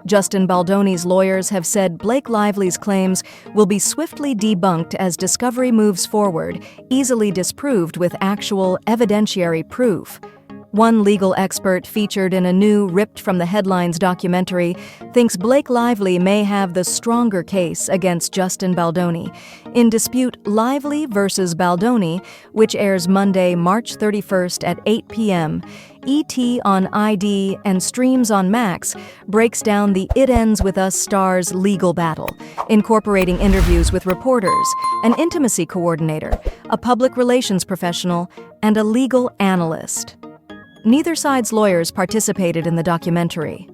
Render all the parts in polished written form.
Justin Baldoni's lawyers have said Blake Lively's claims will be swiftly debunked as discovery moves forward, easily disproved with actual evidentiary proof. One legal expert featured in a new Ripped from the Headlines documentary thinks Blake Lively may have the stronger case against Justin Baldoni. In Dispute Lively versus Baldoni, which airs Monday, March 31st at 8 p.m., ET on ID and streams on Max breaks down the It Ends With Us stars' legal battle, incorporating interviews with reporters, an intimacy coordinator, a public relations professional, and a legal analyst. Neither side's lawyers participated in the documentary.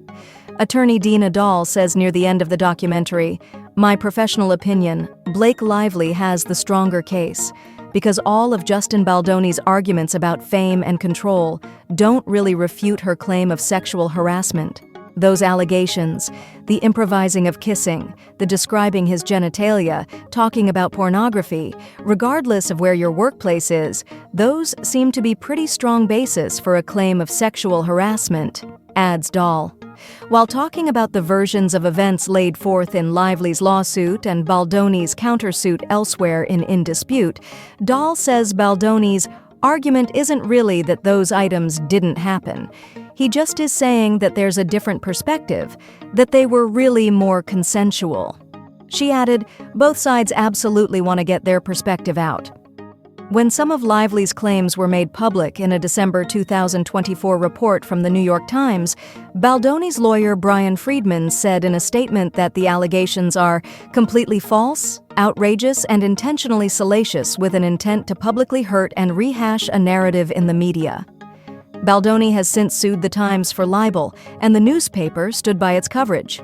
Attorney Dina Doll says near the end of the documentary, "My professional opinion, Blake Lively has the stronger case, because all of Justin Baldoni's arguments about fame and control don't really refute her claim of sexual harassment. Those allegations, the improvising of kissing, the describing his genitalia, talking about pornography, regardless of where your workplace is, those seem to be pretty strong basis for a claim of sexual harassment," adds Doll. While talking about the versions of events laid forth in Lively's lawsuit and Baldoni's countersuit elsewhere in Dispute, Doll says Baldoni's argument isn't really that those items didn't happen. He just is saying that there's a different perspective, that they were really more consensual. She added, both sides absolutely want to get their perspective out. When some of Lively's claims were made public in a December 2024 report from the New York Times, Baldoni's lawyer Brian Friedman said in a statement that the allegations are completely false, outrageous, and intentionally salacious with an intent to publicly hurt and rehash a narrative in the media. Baldoni has since sued the Times for libel, and the newspaper stood by its coverage.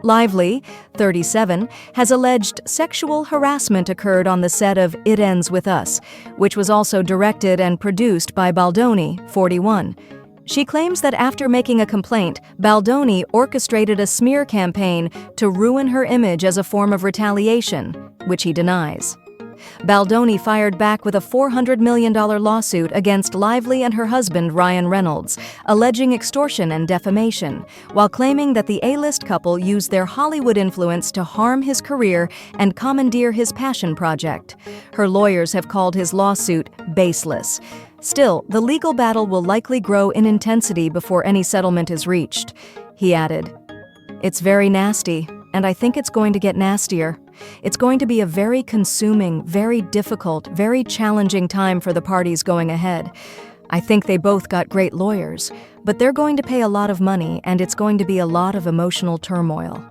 Lively, 37, has alleged sexual harassment occurred on the set of It Ends With Us, which was also directed and produced by Baldoni, 41. She claims that after making a complaint, Baldoni orchestrated a smear campaign to ruin her image as a form of retaliation, which he denies. Baldoni fired back with a $400 million lawsuit against Lively and her husband Ryan Reynolds, alleging extortion and defamation, while claiming that the A-list couple used their Hollywood influence to harm his career and commandeer his passion project. Her lawyers have called his lawsuit baseless. Still, the legal battle will likely grow in intensity before any settlement is reached. He added, "It's very nasty, and I think it's going to get nastier. It's going to be a very consuming, very difficult, very challenging time for the parties going ahead. I think they both got great lawyers, but they're going to pay a lot of money, and it's going to be a lot of emotional turmoil."